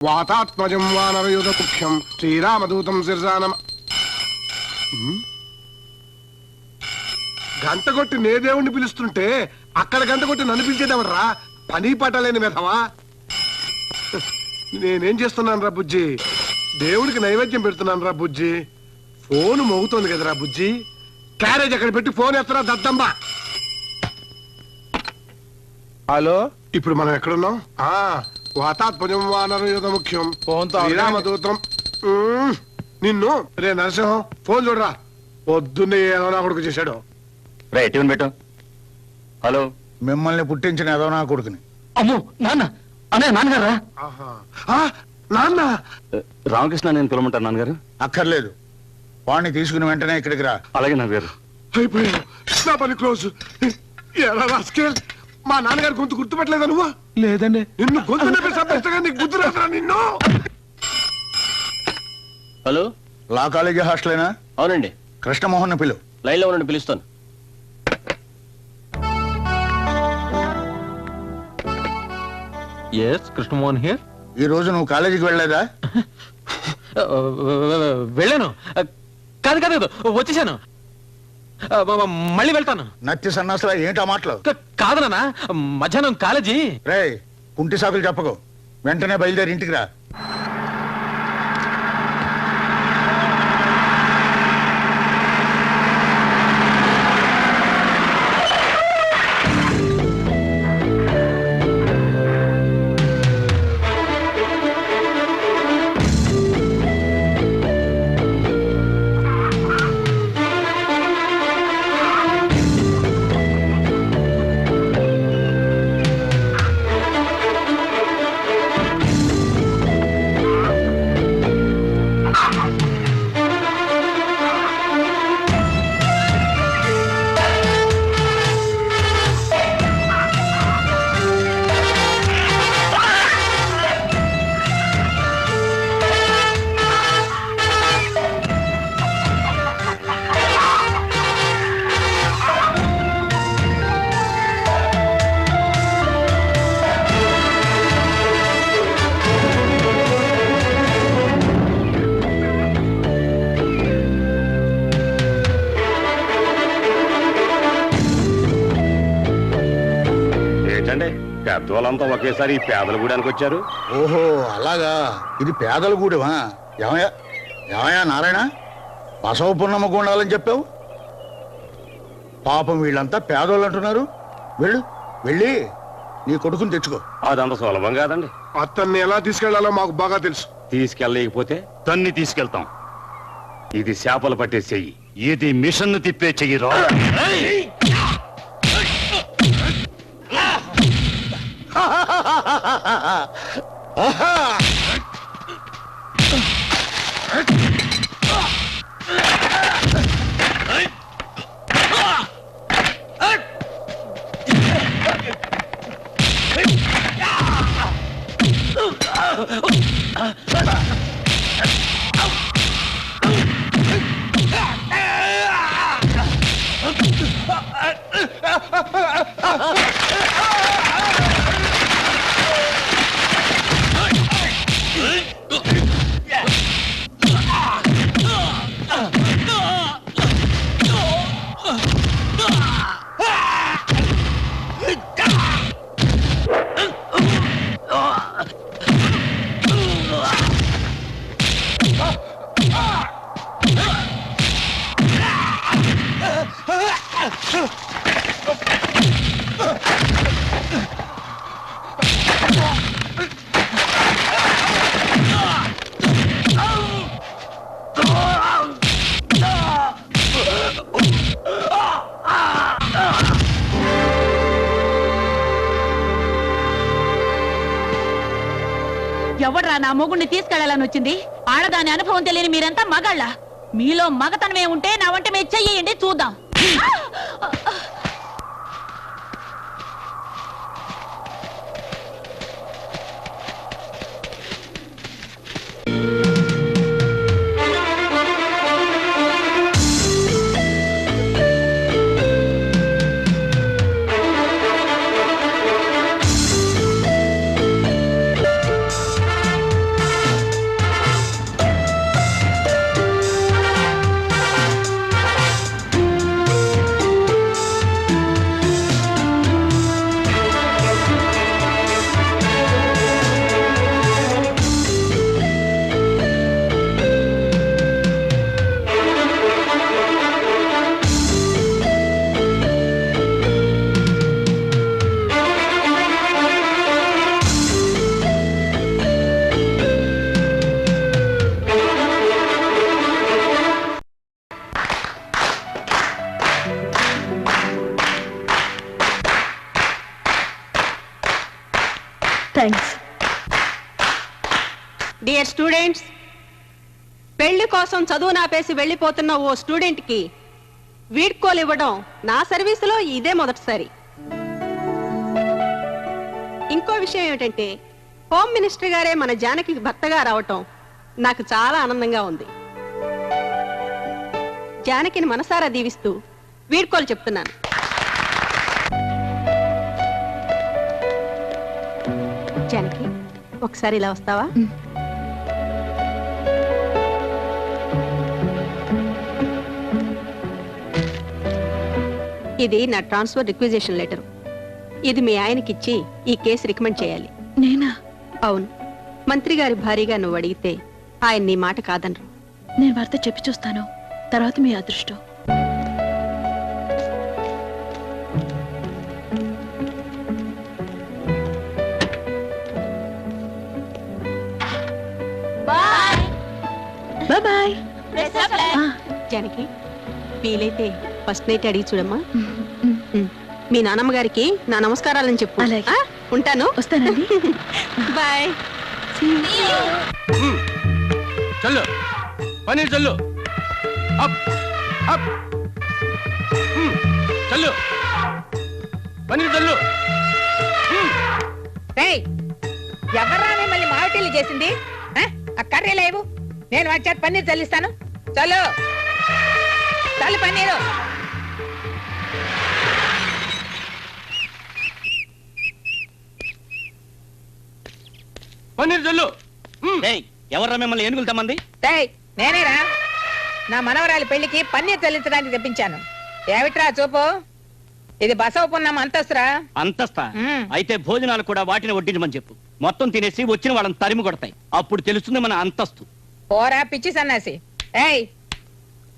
వాతాత్మజం వానరయుధ ముఖ్యం శ్రీరామదూతం శిర్జానమ. గంట కొట్టి నే దేవుణ్ణి పిలుస్తుంటే అక్కడ గంట కొట్టి నన్ను పిలిచేదేమరా? పని పట్టలేని మెధవా. నేనేం చేస్తున్నాను రా బుజ్జి? దేవుడికి నైవేద్యం పెడుతున్నాను రా బుజ్జి. ఫోన్ మోగుతోంది కదరా బుజ్జి. క్యారేజ్ అక్కడ పెట్టి ఫోన్ ఎత్తరా దద్దమ్మా. హలో, ఇప్పుడు మనం ఎక్కడున్నాం? వాతాత్మజం వానరయుధ ముఖ్యం శ్రీరామదూతం. నిన్ను రే నరసింహం ఫోన్ చూడరా. పొద్దున్నే ఏదో నా కొడుకు చేశాడు. పెట్టు. హలో, మిమ్మల్ని పుట్టించిన ఏదో నా కొడుకుని. అమ్మో నాన్న. అనే నాన్నగారా? నాన్న రామకృష్ణ నేను పిలవమంటాను నాన్నగారు. అక్కర్లేదు, వాడిని తీసుకుని వెంటనే ఇక్కడికి రా. అలాగే నాన్నగారు. అయిపోయాను, నా పని క్లోజ్. ఎలా రాస్కేల్, మా నాన్నగారు గొంతు గుర్తుపట్టలేదా నువ్వు? లేదండి. నిన్ను గొంతు నొప్పిగా నీకు గుర్తు రాదురా నిన్ను. హలో, లా కాలేజీ హాస్టలేనా? అవునండి. కృష్ణమోహన్ పిలు. లైన్లో ఉండండి, పిలుస్తాను. Yes, Krishnamohan here. ఈ రోజు నువ్వు కాలేజీకి వెళ్ళలేదా? వెళ్ళాను. కాదు వచ్చేసాను. మళ్ళీ వెళ్తాను. నత్తి సన్నాసులా ఏంటా మాటలు? కాదు నాన్న, మధ్యాహ్నం కాలేజీ. రే, కుంటి సాకులు చెప్పకు. వెంటనే బయలుదేరి ఇంటికి రా. పెద్దవాళ్ళంతా ఒకేసారి ఈ పేదల గూడానికి వచ్చారు. ఓహో అలాగా, ఇది పేదల గూడెమా? ఏమయ్యా నారాయణ, బసవ పున్నమ్మ గుండాలని చెప్పావు. పాపం వీళ్ళంతా పేదోళ్ళు అంటున్నారు. వెళ్ళి నీ కొడుకుని తెచ్చుకో. అదంత సులభం కాదండి. అతన్ని ఎలా తీసుకెళ్లాలో మాకు బాగా తెలుసు. తీసుకెళ్ళలేకపోతే తన్ని తీసుకెళ్తాం. ఇది చేపలు పట్టే చెయ్యి, ఇది మిషన్ తిప్పే చెయ్యి. రా ఎవడ్రా నా మొగుణ్ణి తీసుకెళ్లాలని వచ్చింది? ఆడదాని అనుభవం తెలియని మీరంతా మగాళ్ళ. మీలో మగతనమే ఉంటే నా వంట మీద చెయ్యండి చూద్దాం. డియర్ స్టూడెంట్స్, పెళ్లి కోసం చదువు నాపేసి వెళ్ళిపోతున్న ఓ స్టూడెంట్ కి వీడ్కోలు ఇవ్వడం నా సర్వీసులో ఇదే మొదటిసారి. ఇంకో విషయం ఏమిటంటే హోమ్ మినిస్టర్ గారే మన జానకి భర్తగా రావటం నాకు చాలా ఆనందంగా ఉంది. జానకిని మనసారా దీవిస్తూ వీడ్కోలు చెప్తున్నాను. జానకి, ఒకసారి ఇలా వస్తావా? ఇది నా ట్రాన్స్ఫర్ రిక్విజేషన్ లెటర్. ఇది మీ ఆయనకిచ్చి ఈ కేసు రికమెండ్ చేయాలి. నేనా? అవును, మంత్రి గారి భారీగా నువ్వు అడిగితే ఆయన నీ మాట కాదనరు. నేను వార్త చెప్పి చూస్తాను, తర్వాత మీ అదృష్టం. బాయ్. జానకి, వీలైతే ఫస్ట్ నైట్ అడిగి చూడమ్మా. మీ నాన్నమ్మ గారికి నా నమస్కారాలని చెప్పు. అలాగే. ఉంటాను. వస్తానండి. బాయ్. చల్లు పన్నీర్ చల్లు, అప్ అప్, చల్లు పన్నీర్ చల్లు. ఎవర్రా మళ్ళీ మావిటీలు చేసింది? ఆ కర్రీ లేవు, నేను వచ్చాక పన్నీర్ చల్లిస్తాను. చల్లు చల్లు పన్నీరు. పన్నీర్ చల్లు. ఎవర్రా మిమ్మల్ని ఏనుగులు తమ్మంది? నేనేరా, నా మనవరాలి పెళ్లికి పన్నీర్ చల్లించడానికి తెప్పించాను. ఏమిట్రా చూపు, ఇది బసవ పున్నం అంతస్తురా. అంతస్తా? అయితే భోజనాలు కూడా వాటిని వడ్డించమని చెప్పు. మొత్తం తినేసి వచ్చిన వాళ్ళని తరిమి కొడతాయి, అప్పుడు తెలుస్తుంది మన అంతస్తు. పోరా పిచ్చి సన్నాసి. ఏయ్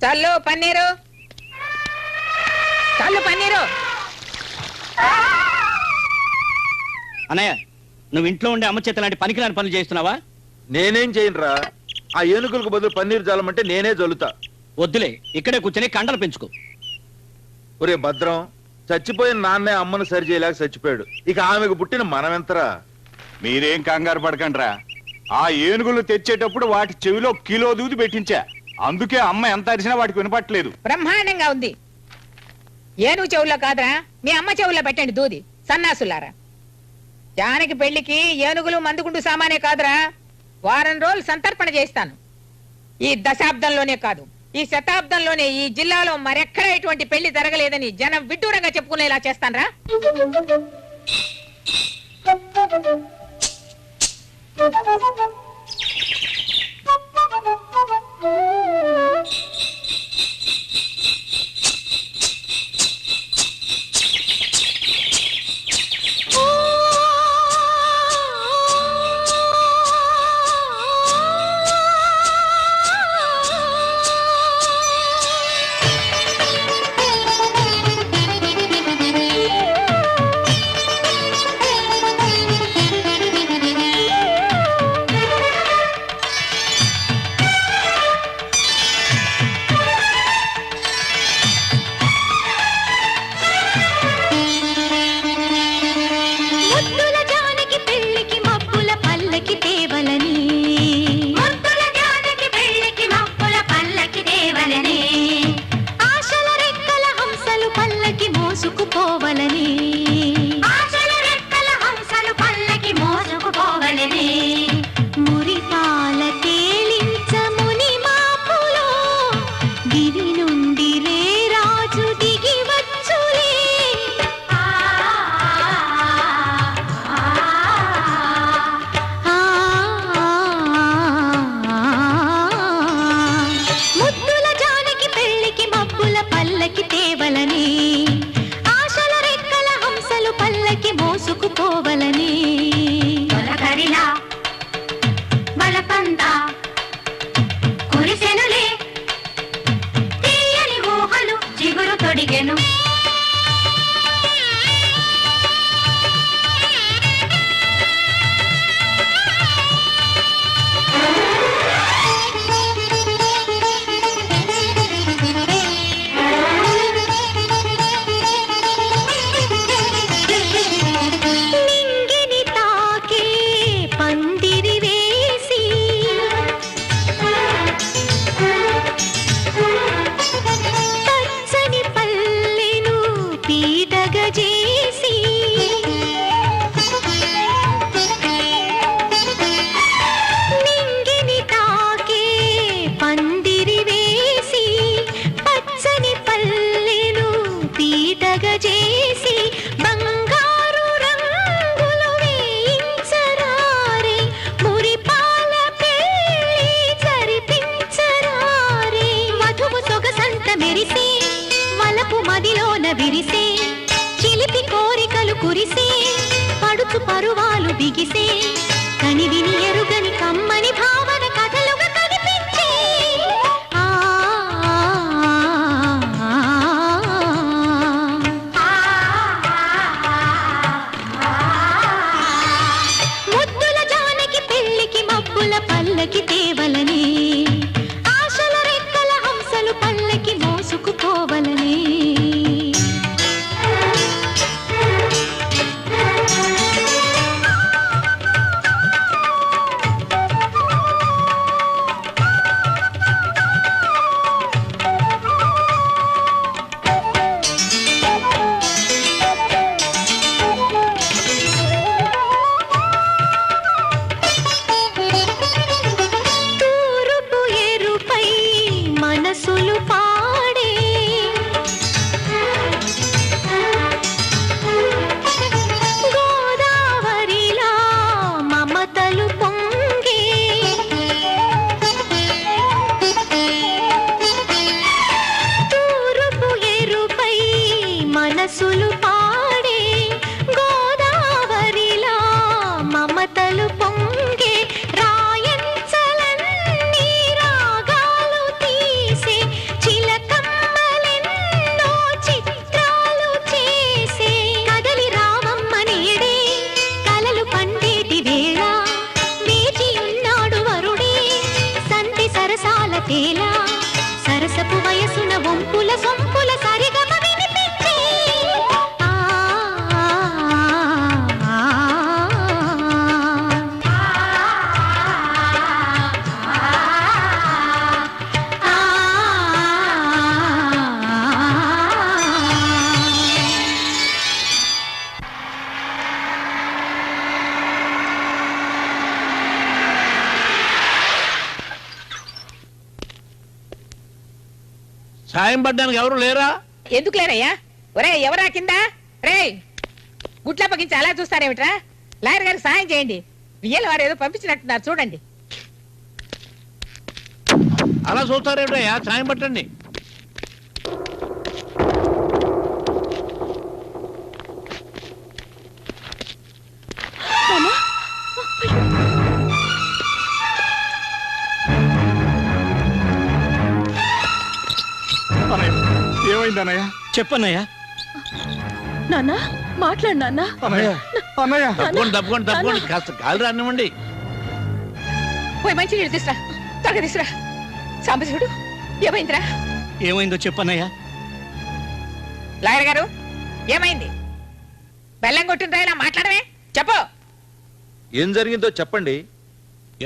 చల్లు పన్నీరు, చల్లు పన్నీరు. అన్నయ్య, నువ్వు ఇంట్లో ఉండే అమ్మ చేత లాంటి పనికిరాని పనులు చేస్తున్నావా? నేనేం చేయనురా, ఆ ఏనుగులకు బదులు పన్నీరు జల్లమంటే నేనే జల్లుతా. వద్దులే, ఇక్కడే కూర్చొని కండలు పెంచుకో. ఒరే భద్రం, చచ్చిపోయిన నాన్నే అమ్మను సరి చేయలేక చచ్చిపోయాడు, ఇక ఆమెకు పుట్టిన మనమెంతరా? మీరేం కంగారు పడకండ్రా. ఆ ఏనుగులు తెచ్చేటప్పుడు వాటి చెవిలో కిలో దూది పెట్టించా, అందుకే అమ్మ ఎంత అరిచినా వాటికి వినపట్లేదు. బ్రహ్మాండంగా ఉంది. ఏనుగు చెవుల్లో కాదురా, మీ అమ్మ చెవుల్లో పెట్టండి దూది, సన్నాసులారా. జానకి పెళ్లికి ఏనుగులు మందుగుండు సామానే కాదురా, వారం రోజులు సంతర్పణ చేస్తాను. ఈ దశాబ్దంలోనే కాదు, ఈ శతాబ్దంలోనే ఈ జిల్లాలో మరెక్కడ ఇటువంటి పెళ్లి జరగలేదని జనం విడ్డూరంగా చెప్పుకునేలా చేస్తానరా. నింగిని తాకే పందిరి వేసి విరిసే చిలిపి కోరికలు కురిసే పడుచు పరువాలు బిగిసే కని విని ఎరుగని కమ్మని భావన కథలుగా కనిపించే ఆ, ముద్దుల జానకి పెళ్లికి మబ్బుల పల్లకి తేవలనే ఆశల రెక్కల హంసలు పల్లకి మోసుకుపోవలనే తూరుపు ఎరుపై మనసులు పాడే గోదావరిలా మమతలు పొంగే తూరుపు ఎరుపై మనసులు పాడే గోదావరిలా మమతలు పొంగే రాయంచలన్నీ రాగాలు తీసే చిలకమ్మలెన్నో చిత్రాలు చేసే కదలి రామమ్మ నేడే కలలు పండేటి వేళ వేచి ఉన్నాడు వరుడే సంతి సరసాల తేలా సరసపు వయసున వంపుల సొంపుల సరిగమ వినిపించే ఆ, ఆ, సాయం పడ్డానికి ఎవరు లేరా? ఎందుకు లేరయ్యా? ఒరే ఎవరా కింద? రే గుట్ల పగించి అలా చూస్తారేమిట్రా? లాయర్ గారికి సాయం చేయండి. వియ్యల వారు ఏదో పంపించినట్టున్నారు చూడండి. అలా చూస్తారేమిటయ్యా? సాయం పట్టండి. ఏమైందన్నయ్య? చెప్పన్నయ్యా. నాన్న మాట్లాడు నాన్న. అన్నయ్య అన్నయ్య తప్పకుండా కాస్త గాలి రానివ్వండి. పోయి మంచి నీళ్ళు తీసురా, త్వరగా తీసురా. సాంబశివుడు ఏమైందిరా? ఏమైందో చెప్పన్నయ్యా. లాయర్ గారు ఏమైంది? బెల్లం కొట్టిన ఇలా మాట్లాడమే, చెప్పు. ఏం జరిగిందో చెప్పండి.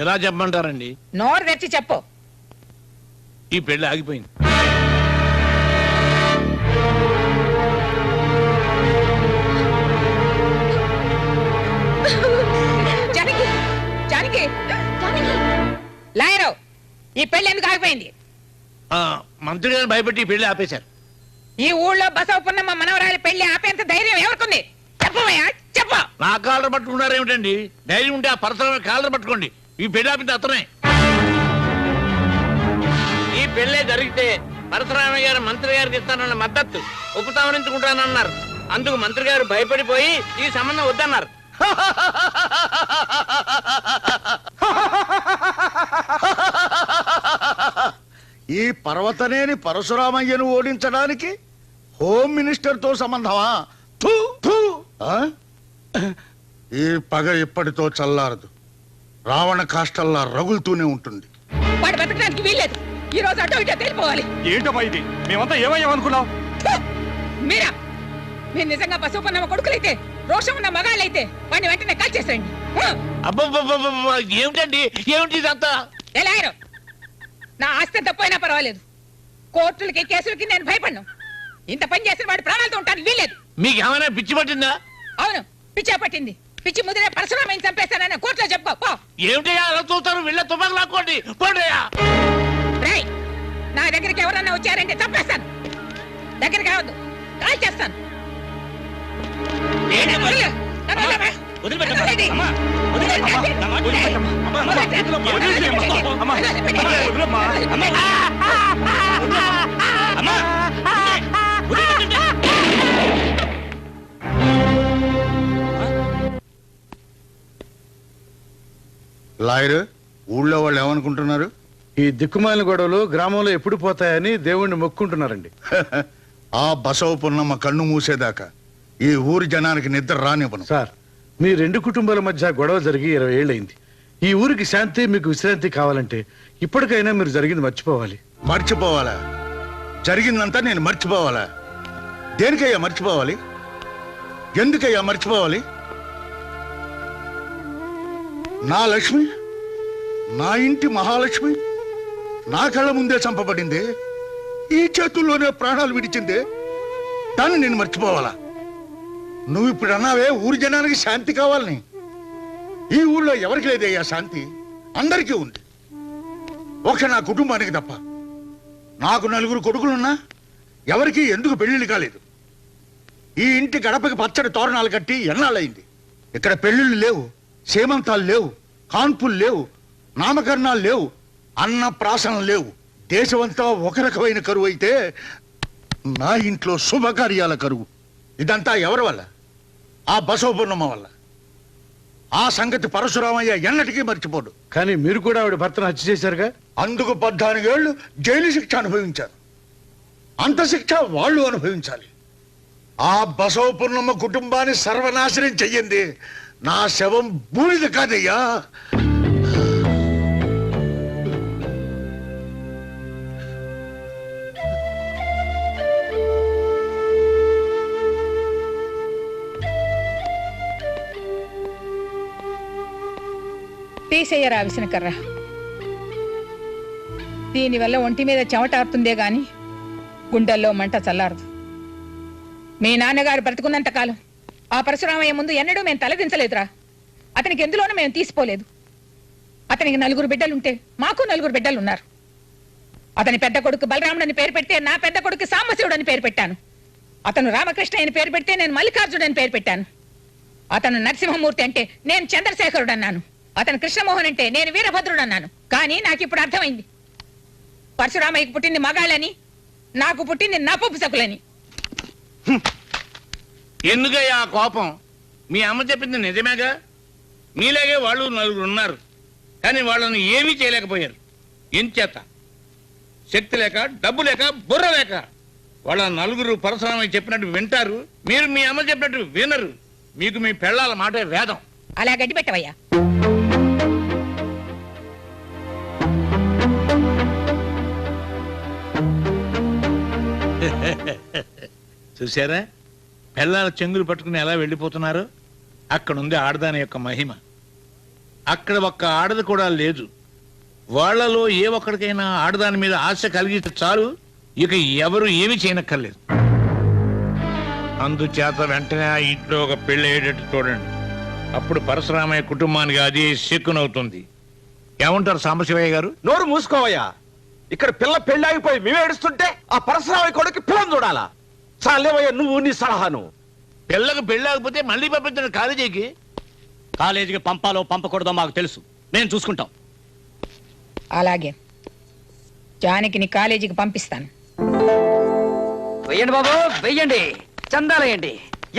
ఎలా చెప్పమంటారండి? నోరు తెచ్చి చెప్పు. ఈ పెళ్లి ఆగిపోయింది. జానకి జానకి లాయరు ఈ పెళ్లి ఎందుకు ఆగిపోయింది? మంత్రి గారిని భయపెట్టి ఈ పెళ్లి ఆపేశారు. ఈ ఊళ్ళో బసవపున్నమ్మ మనవరాలి పెళ్లి ఆపేంత ధైర్యం ఎవరికుంది? చెప్పవయ్యా చెప్పు. నా కాళ్ళ పట్టుకున్నారు ఏమిటండి? ధైర్యం ఉంటే ఆ పరసరమైన కాళ్ళ పట్టుకోండి. ఈ పెళ్లి ఆపింది అతనే. ఈ పెళ్లే జరిగితే పరశురామయ్య గారు మంత్రి గారికి ఇస్తానన్న మద్దతు ఉపసంహరించుకుంటానన్నారు. అందుకు మంత్రి గారు భయపడిపోయి ఈ సంబంధం వద్దన్నారు. ఈ పర్వతనేని పరశురామయ్యను ఓడించడానికి హోమ్ మినిస్టర్ తో సంబంధమా? థూ, థూ. ఆ? ఈ పగ ఎప్పటితో చల్లారదు. రావణ కాష్టల్లా రగులుతూనే ఉంటుంది. వాడు బతకడానికి వీల్లేదు. ఈ రోజు అటో ఇటో తెలిపోవాలి. ఏంటమ్మా ఇది? మేమంతా ఏమయ్యామనుకున్నాం? మీరా? మీరు నిజంగా బసవపున్నమ్మ కొడుకులైతే, రోషం ఉన్న మగాళ్ళైతే వాడిని వెంటనే కాల్ చేసేయండి. అబ్బబ్బబ్బబ్బ, ఏమిటండి? ఏమిటి ఇదంతా? ఎలాగరు నా ఆస్తి తప్పైనా పర్వాలేదు. కోర్టులకి కేసులకి నేను భయపడ్ను. ఇంత పని చేసిన వాడి ప్రాణాలతో ఉంటాను వీల్లేదు. మీకు ఏమైనా పిచ్చి పట్టిందా? అవును, పిచ్చా పట్టింది. పిచ్చి ముదిరే పరశురామయ్యని చంపేస్తానని కోర్టులో చెప్పుకో. ఏమిటయ్యా అలా చూస్తారు? వీళ్ళ తుపాకు లాక్కోండి, పోండియా. రేయ్, నా దగ్గరికి ఎవరన్నా వచ్చారంటే చంపేస్తాను. దగ్గరికి రావద్దు, కాల్ చేస్తాను. లాయరు ఊళ్ళో వాళ్ళు ఏమనుకుంటున్నారు? ఈ దిక్కుమాలిన గొడవలు గ్రామంలో ఎప్పుడు పోతాయని దేవుణ్ణి మొక్కుంటున్నారండి. ఆ బసవ పున్నమ్మ కన్ను మూసేదాకా ఈ ఊరి జనానికి నిద్ర రానివ్వను. సార్, మీ 2 కుటుంబాల మధ్య గొడవ జరిగి 20 ఏళ్ళయింది. ఈ ఊరికి శాంతి, మీకు విశ్రాంతి కావాలంటే ఇప్పటికైనా మీరు జరిగింది మర్చిపోవాలి. మర్చిపోవాలా? జరిగిందంతా నేను మర్చిపోవాలా? దేనికయ్యా మర్చిపోవాలి? ఎందుకయ్యా మర్చిపోవాలి? నా లక్ష్మి, నా ఇంటి మహాలక్ష్మి నా కళ్ళ ముందే చంపబడింది, ఈ చేతుల్లోనే ప్రాణాలు విడిచిందే, దాన్ని నేను మర్చిపోవాలా? నువ్వు ఇప్పుడు అన్నావే ఊరి జనానికి శాంతి కావాలని. ఈ ఊళ్ళో ఎవరికి లేదయ్యా శాంతి, అందరికీ ఉంది. ఒక నా కుటుంబానికి తప్ప. నాకు 4 కొడుకులున్నా ఎవరికి ఎందుకు పెళ్లిళ్ళు కాలేదు. ఈ ఇంటి గడపకి పచ్చడి తోరణాలు కట్టి ఎన్నాళ్ళయింది. ఇక్కడ పెళ్లిళ్ళు లేవు, సేమంతాలు లేవు, కాన్పులు లేవు, నామకరణాలు లేవు, అన్న ప్రాసనలు లేవు. దేశమంతా ఒక రకమైన కరువు అయితే నా ఇంట్లో శుభకార్యాల కరువు. ఇదంతా ఎవరి వల్ల? ఆ బసవపూర్ణమ్మ వల్ల. ఆ సంగతి పరశురామయ్య ఎన్నటికీ మర్చిపోడు. కానీ మీరు కూడా ఆవిడ భర్తను హత్య చేశారుగా. అందుకు 14 ఏళ్ళు జైలు శిక్ష అనుభవించారు. అంత శిక్ష వాళ్ళు అనుభవించాలి. ఆ బసవపూర్ణమ్మ కుటుంబాన్ని సర్వనాశనం చెయ్యింది నా శవం బూడిద కాదయ్యా. తీసేయరా విసనకర్ర. దీనివల్ల ఒంటి మీద చెమటారుతుందే గాని గుండెల్లో మంట చల్లారదు. మీ నాన్నగారు బ్రతుకున్నంత కాలం ఆ పరశురామయ్య ముందు ఎన్నడూ మేము తలదించలేదురా. అతనికి ఎందులోనూ మేము తీసిపోలేదు. అతనికి 4 బిడ్డలుంటే మాకు 4 బిడ్డలున్నారు. అతని పెద్ద కొడుకు బలరాముడని పేరు పెడితే నా పెద్ద కొడుకు సాంబశివుడు అని పేరు పెట్టాను. అతను రామకృష్ణ అని పేరు పెడితే నేను మల్లికార్జుడు అని పేరు పెట్టాను. అతను నరసింహమూర్తి అంటే నేను చంద్రశేఖరుడు అన్నాను. అతను కృష్ణమోహన్ అంటే నేను వీరభద్రుడు అన్నాను. కానీ నాకు ఇప్పుడు అర్థమైంది, పరశురామయ్యకు పుట్టింది మగాళ్ళని, నాకు పుట్టింది నపుంసకులని. ఎందుకయ్యా ఆ కోపం? మీ అమ్మ చెప్పింది నిజమేగా. మీలాగే వాళ్ళు 4 ఉన్నారు, కానీ వాళ్ళని ఏమీ చేయలేకపోయారు. ఎంచేత? శక్తి లేక, డబ్బు లేక, బుర్ర లేక. వాళ్ళ 4 పరశురామయ్య చెప్పినట్టు వింటారు, మీరు మీ అమ్మ చెప్పినట్టు వినరు. మీకు మీ పెళ్ళాల మాటే వేదం. అలా గడ్డి పెట్టవయ్యా. చూసారా పెళ్ళాల చెంగులు పట్టుకుని ఎలా వెళ్ళిపోతున్నారు? అక్కడుంది ఆడదాని యొక్క మహిమ. అక్కడ ఒక్క ఆడది కూడా లేదు. వాళ్లలో ఏ ఒక్కడికైనా ఆడదాని మీద ఆశ కలిగితే చాలు, ఇక ఎవరు ఏమి చేయనక్కర్లేదు. అందుచేత వెంటనే ఆ ఇంట్లో ఒక పెళ్లి అయ్యేటట్టు చూడండి. అప్పుడు పరశురామయ్య కుటుంబానికి అది శక్కునవుతుంది. ఏమంటారు సాంబశివయ్య గారు? నోరు మూసుకోవయ్యా. ఇక్కడ పిల్ల పెళ్ళాగిపోయి మేము ఏడుస్తుంటే ఆ పరశురామయ్య కొడుకు పిల్లని చూడాలా? చాలేవయ్యా నువ్వు నీ సలహాను. పిల్లకు పెళ్ళాకపోతే మళ్ళీ పంపించండి కాలేజీకి. కాలేజీకి పంపాలో పంపకూడదో మాకు తెలుసు, మేము చూసుకుంటాం. అలాగే జానకిని కాలేజీకి పంపిస్తాను. వెయ్యండి బాబు, వెయ్యండి. చందాలేయండి,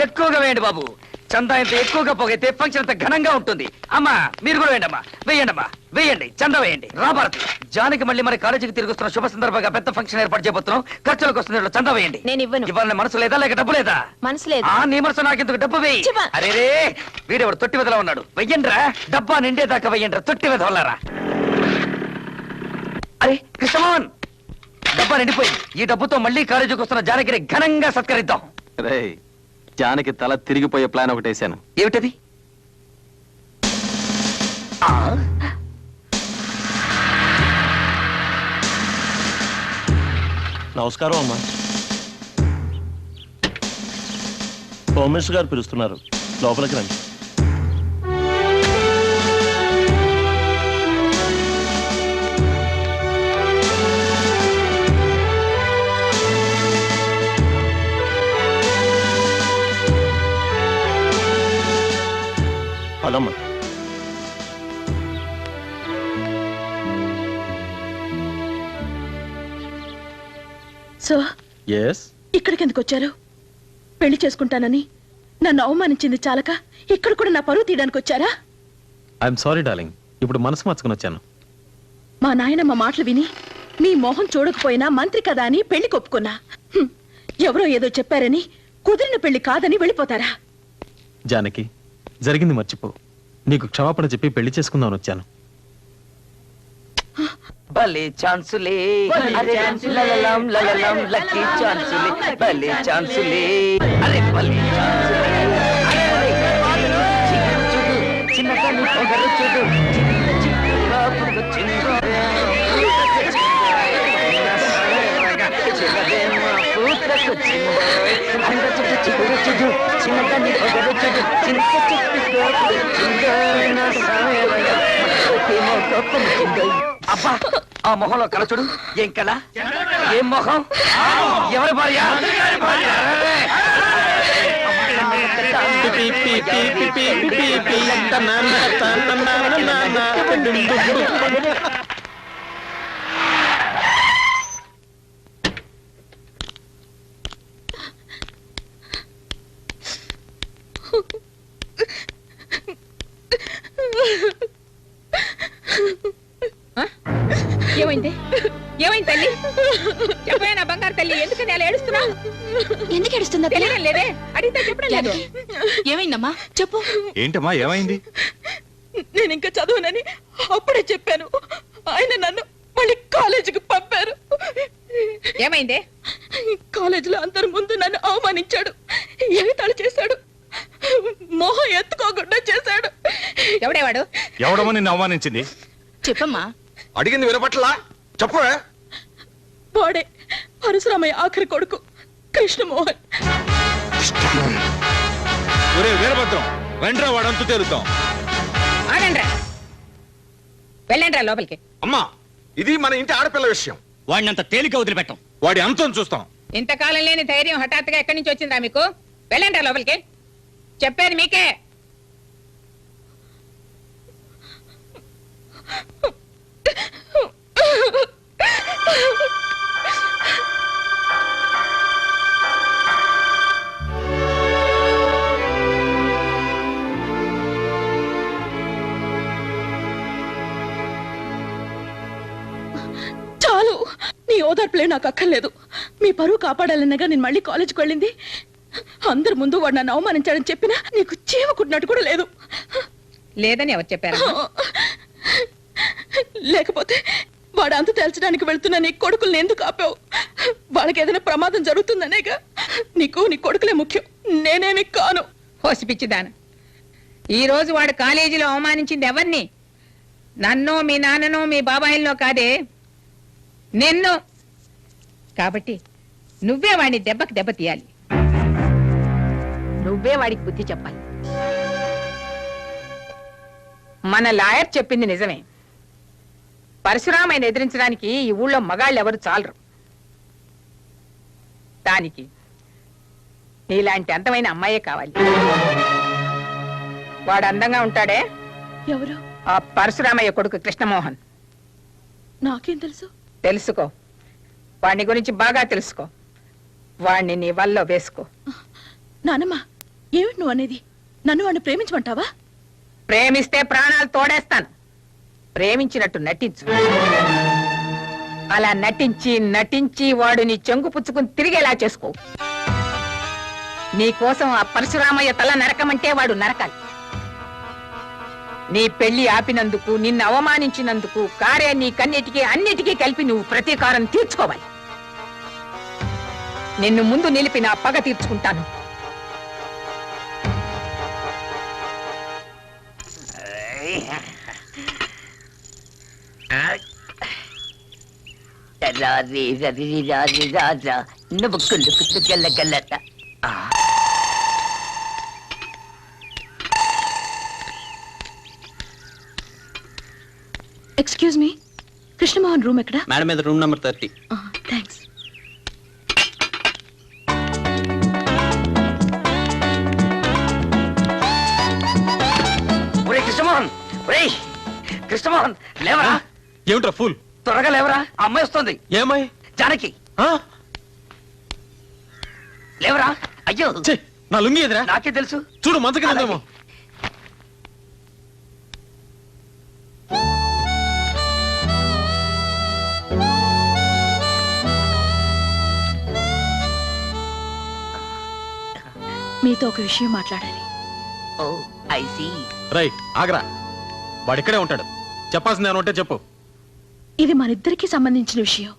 ఎక్కువగా వేయండి బాబు. చందా ఎంత ఎక్కువగా పోగైతే ఫంక్షన్ అంత ఘనంగా ఉంటుంది. అమ్మా మీరు కూడా వేయండి అమ్మా, వేయండి అమ్మా, వేయండి. చందా వేయండి. రాభారతి, జానకి మళ్ళీ మన కాలేజీకి తిరిగి వస్తున్న శుభ సందర్భంగా పెద్ద ఫంక్షన్ ఏర్పాటు చేయబోతున్నాం. ఖర్చులకు వస్తుంది, చందా వేయండి. నేను ఇవ్వను. ఇవ్వాలని మనసు లేదా లేక డబ్బు లేదా? మనసు లేదు. నీ మనసు నాకెందుకు, డబ్బు వేయి. అరే రే, వీడెవడు తొట్టి వెదలా ఉన్నాడు. వెయ్యండిరా, డబ్బా నిండేదాకా వెయ్యండిరా, తొట్టి వెదవల్లారా. అరే కృష్ణమోహన్, డబ్బా నిండిపోయింది. ఈ డబ్బుతో మళ్ళీ కాలేజీకి వస్తున్న జానకిని ఘనంగా సత్కరిద్దాం. జానకి తల తిరిగిపోయే ప్లాన్ ఒకటి వేశాను. ఏమిటది? నమస్కారం అమ్మా. హోమ్ మినిస్టర్ గారు పిలుస్తున్నారు, లోపలికి రండి. అదమ్మా. సో ఎస్, ఇక్కడికి ఎందుకు వచ్చారు? పెళ్లి చేసుకుంటానని నన్ను అవమానించింది చాలక ఇక్కడ కూడా నా పరువు తీయడానికి వచ్చారా? I'm sorry darling. ఇప్పుడు మనసు మార్చుకుని వచ్చాను. మా నాయనమ్మ మాటలు విని మీ మొహం చూడకపోయినా మంత్రి కదా అని పెళ్లి కొప్పుకున్నా. ఎవరో ఏదో చెప్పారని కుదిరిన పెళ్లి కాదని వెళ్ళిపోతారా? జానకి, జరిగింది మర్చిపో. నీకు క్షమాపణ చెప్పి పెళ్లి చేసుకుందామని వచ్చాను. భలే ఛాన్సులే, అరే లలలం లలలం లక్కీ ఛాన్సులే, భలే ఛాన్సులే, అరే భలే ఛాన్సులే, అరే చిగురు చూడు, చిన్నగా నీ పొగరు చూడు, చిగురుగా పురుగు చింగోరా, చిన్నదేమ పూతకు చింగోరా, అంగ చూడు చిగురు చూడు, చిన్నగా నీ పొగరు చూడు, చిన్న చిక్కుగా పురుగు చింగోరా, నా సాయవగా మట్టేమో కోపం చింగోరా. అబ్బా, ఆ మొహంలో కళ చూడు. ఏం కళ? ఏం మొహం? ఎవరి భార్య? ఏమైంది? ఏమైంది తల్లి? చెప్పే నా బంగారు తల్లి, ఎందుకని అలా ఏడుస్తున్నావు? ఎందుకు ఏడుస్తుందా? తెలియడం లేదే, అడిగితే చెప్పడం లేదు. ఏమైందమ్మా చెప్పు. ఏంటమ్మా ఏమైంది? నేను ఇంకా చదవనని అప్పుడే చెప్పాను. ఆయన నన్ను మళ్ళీ కాలేజీకి పంపారు. ఏమైంది? కాలేజీలో అందరి ముందు నన్ను అవమానించాడు, ఎగతాళి చేశాడు, మొహం ఎత్తుకోకుండా చేశాడు. ఎవడేవాడు? ఎవడమో నిన్ను అవమానించింది? చెప్పమ్మా. అడిగింది వినపట్లా? చెప్పు. వాడే పరశురామయ్య ఆఖరి కొడుకు కృష్ణమోహన్. ఒరే వీరభద్రం, రండ్రా వాడంతు తేలుతాం. ఆగండ్రా, వెళ్ళండ్రా లోపలికి. అమ్మా, ఇది మన ఇంటి ఆడపిల్ల విషయం. వాడిని అంత తేలిక వదిలిపెట్టాం. వాడి అంతం చూస్తాం. ఇంతకాలం లేని ధైర్యం హఠాత్తుగా ఎక్కడి నుంచి వచ్చిందా మీకు? వెళ్ళండ్రా లోపలికి, చెప్పేది మీకే. చాలు, నీ ఓదార్పులే నాకు అక్కర్లేదు. మీ పరువు కాపాడాలన్నగా నేను మళ్ళీ కాలేజీకి వెళ్ళింది. అందరి ముందు వాడు నన్ను అవమానించాడని చెప్పినా నీకు చీమ కుట్టినట్టు కూడా లేదు. లేదని ఎవరు చెప్పారు? లేకపోతే వాడు అంత తేల్చడానికి వెళ్తున్నా నీ కొడుకుల్ని ఎందుకు ఆపావు? వాళ్ళకి ఏదైనా ప్రమాదం జరుగుతుందనేగా. నీకు నీ కొడుకులే ముఖ్యం, నేనేమి కాను. హోసిపిచ్చిదాను, ఈ రోజు వాడు కాలేజీలో అవమానించింది ఎవరిని? నన్నో మీ నాన్ననో మీ బాబాయిల్లో కాదే, నిన్ను. కాబట్టి నువ్వే వాడిని దెబ్బకి దెబ్బ తీయాలి, నువ్వే వాడికి బుద్ధి చెప్పాలి. మన లాయర్ చెప్పింది నిజమే. పరశురామయ్యను ఎదిరించడానికి ఈ ఊళ్ళో మగాళ్ళు ఎవరు చాలరు. దానికి నీలాంటి అందమైన అమ్మాయే కావాలి. వాడు అందంగా ఉంటాడే, ఎవరు? ఆ పరశురామయ్య కొడుకు కృష్ణమోహన్. నాకేం తెలుసు? తెలుసుకో, వాడిని గురించి బాగా తెలుసుకో, వాడిని నీ వల్ల వేసుకో. నానమ్మా, ఏమిటి నువ్వు అనేది? నన్ను వాడిని ప్రేమించమంటావా? ప్రేమిస్తే ప్రాణాలు తోడేస్తాను. ప్రేమించినట్టు నటించు. అలా నటించి నటించి వాడు నీ చెంగు పుచ్చుకుని తిరిగేలా చేసుకో. నీ కోసం ఆ పరశురామయ్య తల నరకమంటే వాడు నరకాలి. నీ పెళ్లి ఆపినందుకు, నిన్ను అవమానించినందుకు కారే నీ కన్నిటికీ అన్నిటికీ కలిపి నువ్వు ప్రతీకారం తీర్చుకోవాలి. నిన్ను ముందు నిలిపి నా పగ తీర్చుకుంటాను. ఎక్స్క్యూజ్ మీ, కృష్ణమోహన్ రూమ్ ఎక్కడ? మేడం మీద రూమ్ నెంబర్ 30. థ్యాంక్స్. ఒరే కృష్ణమోహన్, ఒరే కృష్ణమోహన్, లేవరా. ఏమిట్రా ఫూల్? త్వరగా లేవరా, అమ్మాయి వస్తుంది. ఏమై? జానకి, లేవరా. అయ్యో, నా లుంగి ఎదురా? నాకే తెలుసు. చూడు మంచకేమో. మీతో ఒక విషయం మాట్లాడాలి. రై ఆగ్రా, వాడిక్కడే ఉంటాడు. చెప్పాల్సింది ఏమైనా ఉంటే చెప్పు. ఇది మనిద్దరికి సంబంధించిన విషయం.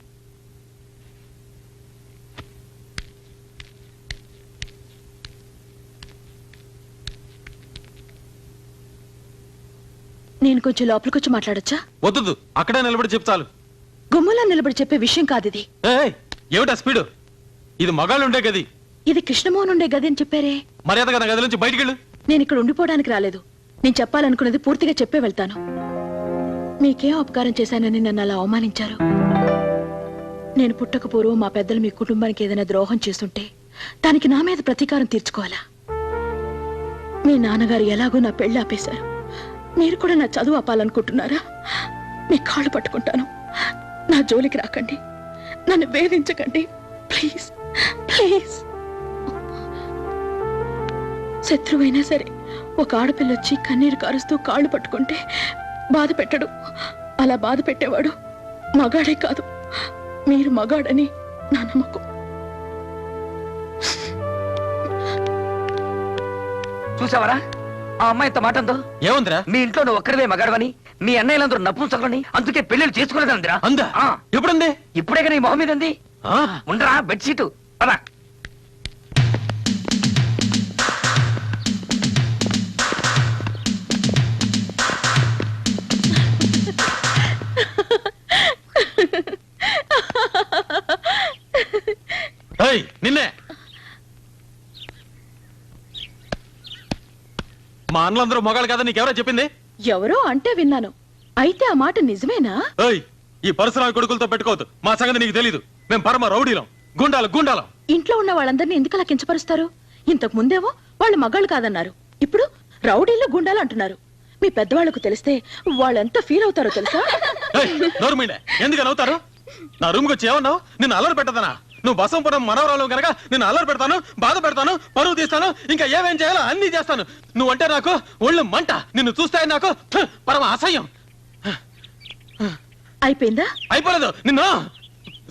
నేను కొంచెం లోపలికొచ్చి మాట్లాడొచ్చా? వద్దు, అక్కడే నిలబడి చెప్పు చాలు. గుమ్మలో నిలబడి చెప్పే విషయం కాదిది. ఏమిటా స్పీడు? ఇది మగాళ్ళు ఉండే గది. ఇది కృష్ణమోహన్ ఉండే గది అని చెప్పారే. మర్యాదగా నా గది నుంచి బయటికి వెళ్ళు. నేను ఇక్కడ ఉండిపోవడానికి రాలేదు. నేను చెప్పాలనుకున్నది పూర్తిగా చెప్పే వెళ్తాను. మీకేం అపకారం చేశానని నన్ను అలా అవమానించారు. నేను పుట్టక పూర్వం మా పెద్దలు మీ కుటుంబానికి ఏదైనా ద్రోహం చేస్తుంటే దానికి నా మీద ప్రతీకారం తీర్చుకోవాలా? మీ నాన్నగారు ఎలాగో నా పెళ్లి ఆపేశారు. మీరు కూడా నా చదువు ఆపాలనుకుంటున్నారా? మీ కాళ్ళు పట్టుకుంటాను. నా జోలికి రాకండి, నన్ను వేధించకండి, ప్లీజ్ ప్లీజ్. శత్రువైనా సరే ఒక ఆడపిల్లొచ్చి కన్నీరు కారుస్తూ కాళ్ళు పట్టుకుంటే బాధ పెట్టడు. అలా బాధ పెట్టేవాడు మగాడే కాదు. మీరు మగాడని నా నమ్మకం. చూసావరా ఆ అమ్మాయి ఇంత మాట ఉందో? ఏముందిరా? మీ ఇంట్లో నువ్వు ఒక్కరివే మగాడవని, మీ అన్నయ్యలందరూ నపుంసకులని, అందుకే పెళ్లిళ్ళు చేసుకోలేదందిరా. అందా? ఎప్పుడుంది? ఇప్పుడే కానీ మొహం మీద ఉంది. ఉండరా బెడ్షీటు పదా. నిన్నే మా అన్నలందరూ మొగాళ్ళు కదా నీకెవరో చెప్పింది? ఎవరో అంటే విన్నాను. అయితే ఆ మాట నిజమేనా? ఈ పరశురామి కొడుకులతో పెట్టుకోవద్దు. మా సంగతి నీకు తెలీదు. మేము పరమ రౌడీలం, గుండాలం. ఇంట్లో ఉన్న వాళ్ళందరినీ ఎందుకు అలా కించపరుస్తారు? ఇంతకు ముందేవో వాళ్ళు మగాళ్ళు కాదన్నారు, ఇప్పుడు రౌడీలు గుండాలు అంటున్నారు. మీ పెద్దవాళ్లకు తెలిస్తే వాళ్ళు ఎంత ఫీల్ అవుతారో తెలుసా? ఎందుకు నవ్వుతారు? నా రూమ్కి వచ్చి ఏమన్నావు? నిన్ను అల్లరి పెట్టదనా? నువ్వు బసంపురం మనవరాలు కనుక నిన్ను అల్లరి పెడతాను, బాధ పెడతాను, పరువు తీస్తాను, ఇంకా ఏమేం చేయాలో అన్ని చేస్తాను. నువ్వంటే నాకు ఒళ్ళు మంట. నిన్ను చూస్తే నాకు పరమ అసహ్యం. అయిపోయిందా? అయిపోలేదు. నిన్ను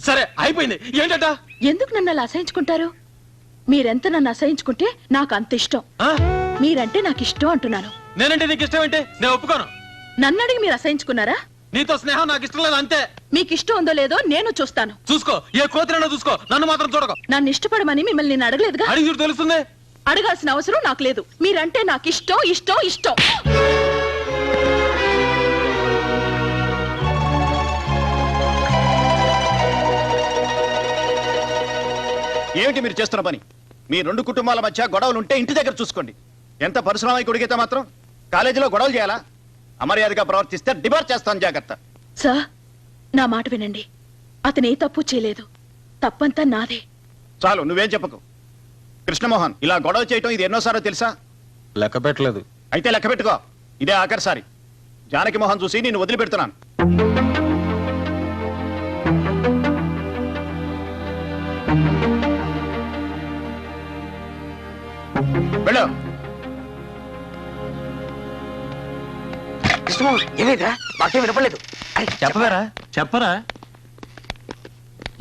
సరే అయిపోయింది. ఏంటట? ఎందుకు నన్ను అలా అసహించుకుంటారు? మీరెంత నన్ను అసహించుకుంటే నాకు అంత ఇష్టం. మీరంటే నాకు ఇష్టం అంటున్నాను. నేనంటే నీకు ఇష్టం ఏంటి? నేను ఒప్పుకోను. నన్ను అడిగి మీరు అసహించుకున్నారా? నీతో స్నేహం నాకు ఇష్టం లేదు, అంతే. మీకు ఇష్టం ఉందో లేదో నేను చూస్తాను. చూసుకో, ఏ కోతిరైనా చూసుకో, నన్ను మాత్రం చూడకు. నన్ను ఇష్టపడమని మిమ్మల్ని నేను అడగలేదుగా. అడిగి చూడు తెలుస్తుంది. అడగాల్సిన అవసరం నాకు లేదు. మీరంటే నాకు ఇష్టం ఇష్టం ఇష్టం. ఏమిటి మీరు చేస్తున్న పని? మీ రెండు కుటుంబాల మధ్య గొడవలు ఉంటే ఇంటి దగ్గర చూసుకోండి. ఎంత పరిశ్రమ కొడిగితే మాత్రం కాలేజీలో గొడవలు చేయాలా? అమర్యాదగా ప్రవర్తిస్తే డిబార్ చేస్తాను, జాగ్రత్త. సార్, నా మాట వినండి. అతను ఏ తప్పు చేయలేదు. తప్పంతా నాదే. చాలు, నువ్వేం చెప్పకు. కృష్ణమోహన్, ఇలా గొడవ చేయటం ఇది ఎన్నోసారో తెలుసా? లెక్క పెట్టలేదు. అయితే లెక్క పెట్టుకో. ఇదే ఆఖరిసారి. జానకి మోహన్ చూసి నేను వదిలిపెడుతున్నాను. వెళ్ళు. ఏమైందిరా? మాకేం వినపడలేదు. చెప్పరా.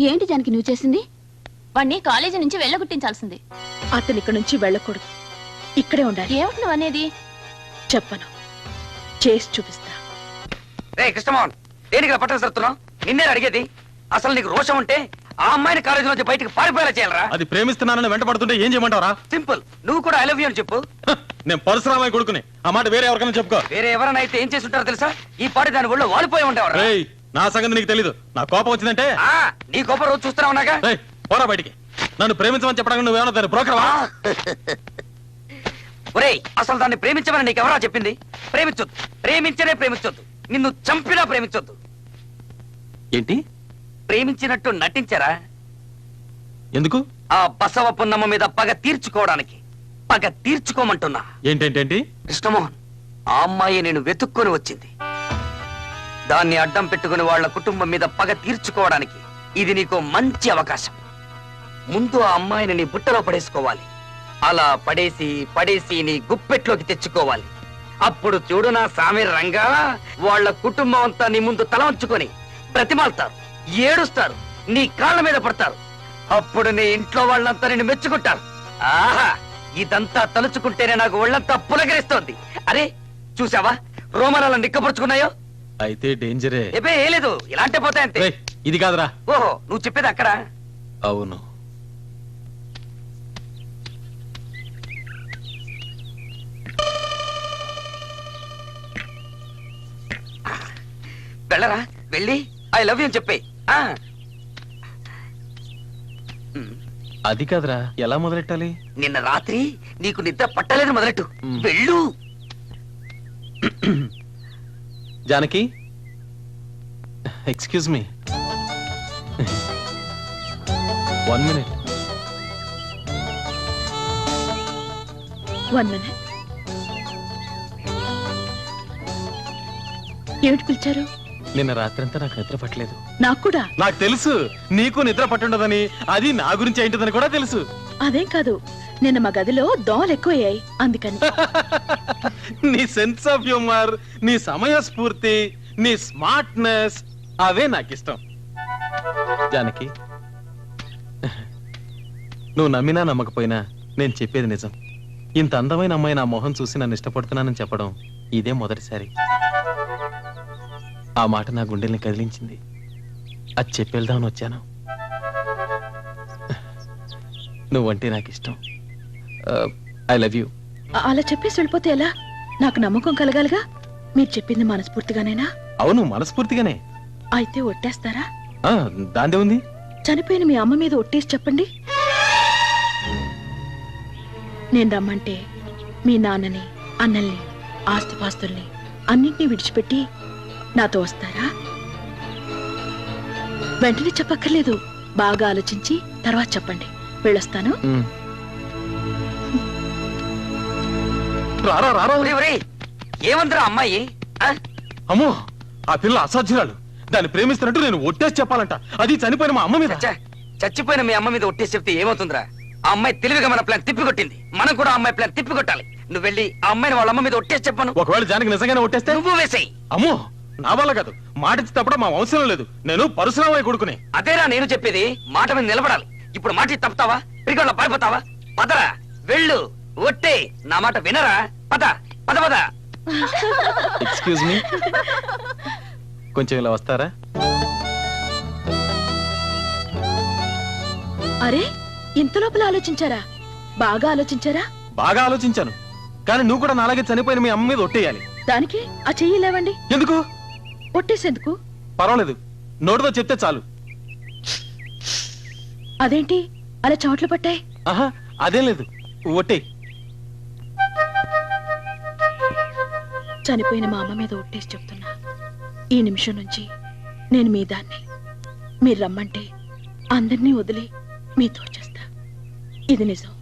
ఏంటి జానకి నువ్వు చేసింది? వాణ్ణి కాలేజీ నుంచి వెళ్ళగొట్టించాల్సింది. అతను ఇక్కడ నుంచి వెళ్ళకూడదు, ఇక్కడే ఉండాలి. ఏమిటి నువ్వు అనేది? చెప్పను, చేసి చూపిస్తా. రే కృష్ణమోహన్, దేనికి పట్టణ సరుతున్నావు? నిన్నే అడిగేది. అసలు నీకు రోషం ఉంటే ఆ అమ్మాయిని కాలేజీ నుంచి బయటకు పారిపోయేలా చేయాలరా? అది ప్రేమిస్తున్నానని వెంట పడుతుంటే ఏం చేయమంటావరా? సింపుల్, నువ్వు కూడా ఐ లవ్ యూ అని చెప్పు. నేను పరశురామయ్య కొడుకుని. ఆ మాట వేరే ఎవరికైనా చెప్పుకో. వేరే ఎవరైనా అయితే ఏం చేస్తుంటారో తెలుసా? ఈ పాటి దాని ఒళ్ళు వాలిపోయి ఉండేవారు. నా సంగతి నీకు తెలీదు. నా కోపం వచ్చిందంటే నీ కోపం రోజు చూస్తున్నా ఉన్నాగా. పోరా బయటికి. నన్ను ప్రేమించమని చెప్పడానికి నువ్వేమన్నా దాన్ని బ్రోకర్వా? ఒరేయ్, అసలు దాన్ని ప్రేమించమని నీకెవరా చెప్పింది? ప్రేమించొద్దు, ప్రేమించనే ప్రేమించొద్దు, నిన్ను చంపినా ప్రేమించొద్దు. ఏంటి? ప్రేమించినట్టు నటించరా? ఎందుకు? ఆ బసవ పున్నమ్మ మీద పగ తీర్చుకోవడానికి. పగ తీర్చుకోమంటున్నా. ఏంటేంటేంటి? కృష్ణమోహన్, ఆ అమ్మాయి నేను వెతుక్కొని వచ్చింది. దాన్ని అడ్డం పెట్టుకుని వాళ్ళ కుటుంబం మీద పగ తీర్చుకోవడానికి ఇది నీకు మంచి అవకాశం. ముందు ఆ అమ్మాయిని నీ బుట్టలో పడేసుకోవాలి. అలా పడేసి పడేసి నీ గుప్పెట్లోకి తెచ్చుకోవాలి. అప్పుడు చూడు నా సామి రంగా, వాళ్ళ కుటుంబం అంతా నీ ముందు తల వంచుకొని బ్రతిమాలుతారు, ఏడుస్తారు, నీ కాళ్ళ మీద పడతారు. అప్పుడు నీ ఇంట్లో వాళ్ళంతా నిన్ను మెచ్చుకుంటారు. ఆహా, ఇదంతా తలుచుకుంటేనే నాకు ఒళ్ళంతా పులకరిస్తోంది. అరే చూసావా రోమనాలు నిక్కపరుచుకున్నాయో? అయితే డేంజరే. ఏపే ఏ లేదు, ఇలాంటి పోతాయి అంతే. ఇది కాదురా. ఓహో నువ్వు చెప్పేది అక్కడ. అవును. వెళ్ళరా, వెళ్ళి ఐ లవ్ యూ అని చెప్పే. అది కాదురా, ఎలా మొదలెట్టాలి? నిన్న రాత్రి నీకు నిద్ర పట్టలేదు మొదలెట్టు. వెళ్ళు. Janaki, excuse me, 1 minute. 1 minute. ఏమిటి పిలిచారు? నిన్న రాత్రంతా నాకు నిద్ర పట్టలేదు. నాకు కూడా. నాకు తెలుసు నీకు నిద్ర పట్టుండదని, అది నా గురించి ఏంటిదని కూడా తెలుసు. అదేం కాదు, నిన్న మా గదిలో దోమలు ఎక్కువయ్యాయి అందుకని. నీ సెన్స్ ఆఫ్ హ్యూమర్, నీ సమయ స్ఫూర్తి, నీ స్మార్ట్నెస్, అవే నాకు ఇష్టం. జానకి, నువ్వు నమ్మినా నమ్మకపోయినా నేను చెప్పేది నిజం. ఇంత అందమైన అమ్మాయి నా మొహం చూసి నన్ను ఇష్టపడుతున్నానని చెప్పడం ఇదే మొదటిసారి. ఆ మాట నా గుండెల్ని కదిలించింది. అది చెప్పేద్దామని వచ్చాను. నువ్వంటే నాకు ఇష్టం. I love you. అలా చెప్పేసి వెళ్ళిపోతే ఎలా? నాకు నమ్మకం కలగాలిగా. మీరు చెప్పింది మనస్ఫూర్తిగానేనా? అవును, మనస్ఫూర్తిగానే. అయితే ఒట్టేస్తారా? దాందే ఉంది. చనిపోయిన మీ అమ్మ మీద ఒట్టేసి చెప్పండి. నేను రమ్మంటే మీ నాన్నని, అన్నల్ని, ఆస్తిపాస్తుల్ని అన్నింటినీ విడిచిపెట్టి నాతో వస్తారా? వెంటనే చెప్పక్కర్లేదు, బాగా ఆలోచించి తర్వాత చెప్పండి. వెళ్ళొస్తాను. ఏమందరా అమ్మాయి? అమ్మో, ఆ పిల్ల అసాధ్యురాలు. దాన్ని ప్రేమిస్తున్నట్టు నేను ఒట్టేసి చెప్పాలంట, అది చనిపోయిన మా అమ్మ మీద. చచ్చిపోయిన మీ అమ్మ మీద ఒట్టేసి చెప్తే ఏమవుతుందిరా? ఆ అమ్మాయి తెలివిగా మన ప్లాన్ తిప్పికొట్టింది. మనం కూడా ఆ అమ్మాయి ప్లాన్ తిప్పికొట్టాలి. నువ్వు వెళ్ళి ఆ అమ్మాయిని వాళ్ళ అమ్మ మీద ఒట్టేసి చెప్పను. ఒకవేళ జానకి నిజంగానే ఒట్టేస్తే నువ్వు వేసేయి. అమ్మో, నా వల్ల కాదు. మాట ఇచ్చి తప్పడం మా వంశంలో లేదు. నేను పరశురామయ్య కొడుకునే. అదేరా నేను చెప్పేది, మాట మీద నిలబడాలి. ఇప్పుడు మాట ఇచ్చి తప్పుతావా? పిరిగొల్ల పారిపోతావా? పదరా, వెళ్ళు, ఒట్టే. నా మాట వినరా? పద పద పద. ఎక్స్క్యూజ్ మీ, కొంచెం ఇలా వస్తారా? అరే, ఇంత లోపల ఆలోచించారా? బాగా ఆలోచించారా? బాగా ఆలోచించాను, కానీ నువ్వు కూడా నాలాగే చనిపోయిన మీ అమ్మ మీద ఒట్టేయాలి. దానికి ఆ చెయ్యి లేవండి. ఎందుకు? ఒట్టేసేందుకు? పర్వాలేదు, నోటితో చెప్తే చాలు. అదేంటి అలా చెమట్లు పట్టాయి? ఆహా, అదేం లేదు, ఒట్టే. చనిపోయిన మా అమ్మ మీద ఒట్టేసి చెప్తున్నా, ఈ నిమిషం నుంచి నేను మీ దాన్ని. మీరు రమ్మంటే అందరినీ వదిలి మీతో వచ్చేస్తా. ఇది నిజం.